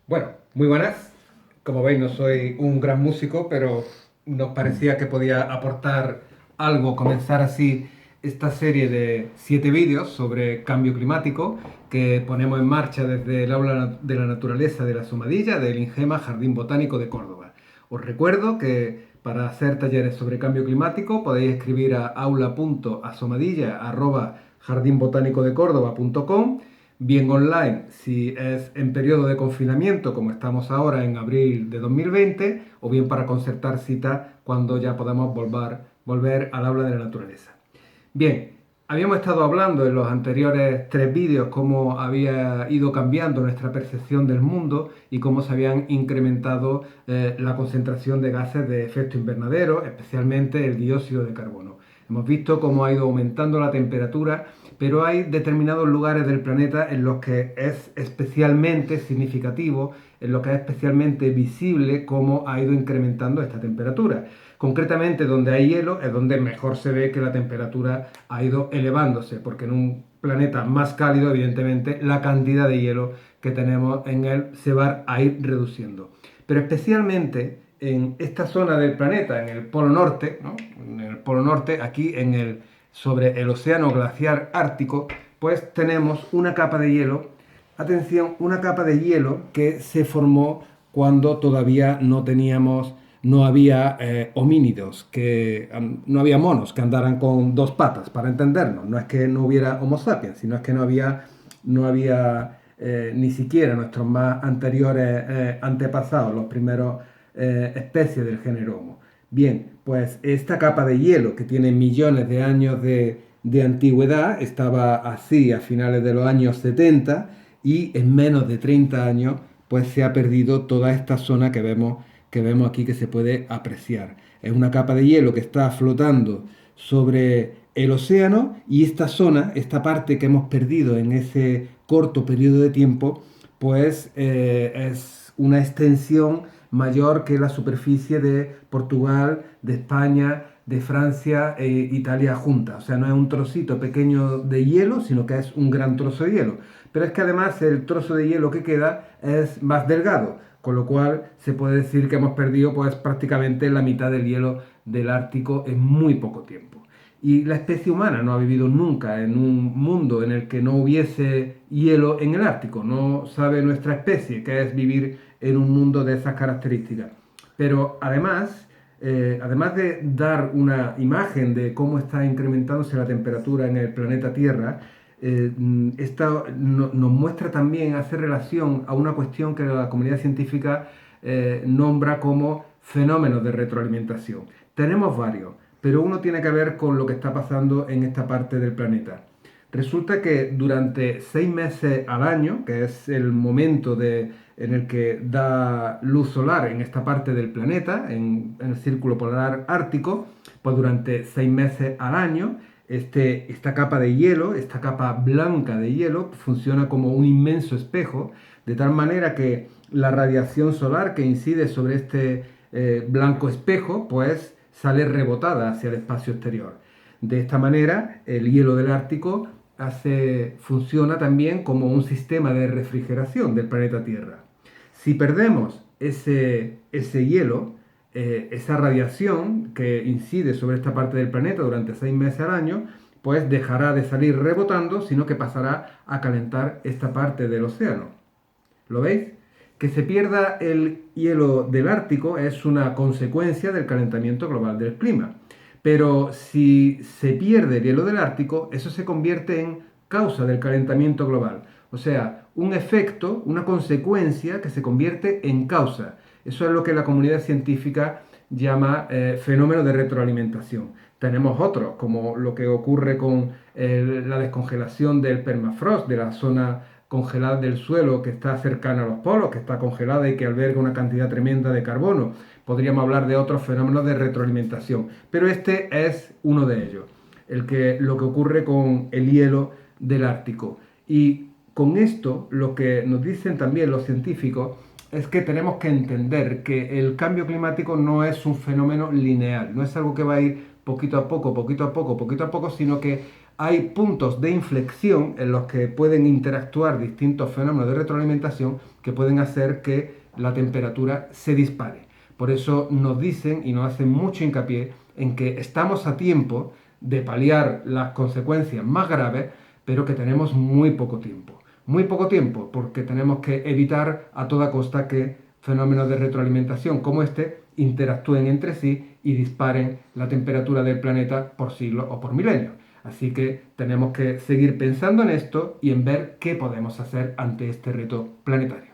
Bueno, muy buenas. Como veis, no soy un gran músico, pero nos parecía que podía aportar algo, comenzar así esta serie de 7 vídeos sobre cambio climático que ponemos en marcha desde el Aula de la Naturaleza de la Somadilla del INGEMA Jardín Botánico de Córdoba. Os recuerdo que para hacer talleres sobre cambio climático podéis escribir a aula.asomadilla@jardinbotanicodecordoba.com, bien online si es en periodo de confinamiento como estamos ahora en abril de 2020, o bien para concertar cita cuando ya podamos volver al aula de la naturaleza. Bien, habíamos estado hablando en los anteriores 3 vídeos cómo había ido cambiando nuestra percepción del mundo y cómo se habían incrementado la concentración de gases de efecto invernadero, especialmente el dióxido de carbono. Hemos visto cómo ha ido aumentando la temperatura, pero hay determinados lugares del planeta en los que es especialmente significativo, en los que es especialmente visible cómo ha ido incrementando esta temperatura. Concretamente, donde hay hielo es donde mejor se ve que la temperatura ha ido elevándose, porque en un planeta más cálido, evidentemente, la cantidad de hielo que tenemos en él se va a ir reduciendo. Pero especialmente en esta zona del planeta, en el Polo Norte, ¿no? En el Polo Norte, aquí sobre el océano glaciar ártico, pues tenemos una capa de hielo, atención, una capa de hielo que se formó cuando todavía no había homínidos, no había monos que andaran con 2 patas, para entendernos. No es que no hubiera Homo sapiens, sino es que no había ni siquiera nuestros más anteriores antepasados, los primeros especies del género Homo. Bien, pues esta capa de hielo que tiene millones de años de antigüedad estaba así a finales de los años 70, y en menos de 30 años pues se ha perdido toda esta zona que vemos aquí, que se puede apreciar. Es una capa de hielo que está flotando sobre el océano, y esta zona, esta parte que hemos perdido en ese corto periodo de tiempo, pues es una extensión mayor que la superficie de Portugal, de España, de Francia e Italia juntas. O sea, no es un trocito pequeño de hielo, sino que es un gran trozo de hielo. Pero es que además el trozo de hielo que queda es más delgado, con lo cual se puede decir que hemos perdido pues prácticamente la mitad del hielo del Ártico en muy poco tiempo. Y la especie humana no ha vivido nunca en un mundo en el que no hubiese hielo en el Ártico. No sabe nuestra especie qué es vivir en un mundo de esas características. Pero además de dar una imagen de cómo está incrementándose la temperatura en el planeta Tierra, esta nos muestra también, hace relación a una cuestión que la comunidad científica nombra como fenómenos de retroalimentación. Tenemos varios, pero uno tiene que ver con lo que está pasando en esta parte del planeta. Resulta que durante 6 meses al año, que es el momento en el que da luz solar en esta parte del planeta, en el círculo polar ártico, pues durante 6 meses al año, esta capa de hielo, esta capa blanca de hielo, funciona como un inmenso espejo, de tal manera que la radiación solar que incide sobre este blanco espejo, pues sale rebotada hacia el espacio exterior. De esta manera, el hielo del Ártico funciona también como un sistema de refrigeración del planeta Tierra. Si perdemos ese hielo, esa radiación que incide sobre esta parte del planeta durante 6 meses al año, pues dejará de salir rebotando, sino que pasará a calentar esta parte del océano. ¿Lo veis? Que se pierda el hielo del Ártico es una consecuencia del calentamiento global del clima. Pero si se pierde el hielo del Ártico, eso se convierte en causa del calentamiento global. O sea, un efecto, una consecuencia que se convierte en causa. Eso es lo que la comunidad científica llama fenómeno de retroalimentación. Tenemos otros, como lo que ocurre con la descongelación del permafrost, de la zona congelada del suelo que está cercana a los polos, que está congelada y que alberga una cantidad tremenda de carbono. Podríamos hablar de otros fenómenos de retroalimentación, pero este es uno de ellos, lo que ocurre con el hielo del Ártico. Y con esto, lo que nos dicen también los científicos es que tenemos que entender que el cambio climático no es un fenómeno lineal, no es algo que va a ir poquito a poco, poquito a poco, poquito a poco, sino que hay puntos de inflexión en los que pueden interactuar distintos fenómenos de retroalimentación que pueden hacer que la temperatura se dispare. Por eso nos dicen y nos hacen mucho hincapié en que estamos a tiempo de paliar las consecuencias más graves, pero que tenemos muy poco tiempo. Muy poco tiempo porque tenemos que evitar a toda costa que fenómenos de retroalimentación como este interactúen entre sí y disparen la temperatura del planeta por siglos o por milenios. Así que tenemos que seguir pensando en esto y en ver qué podemos hacer ante este reto planetario.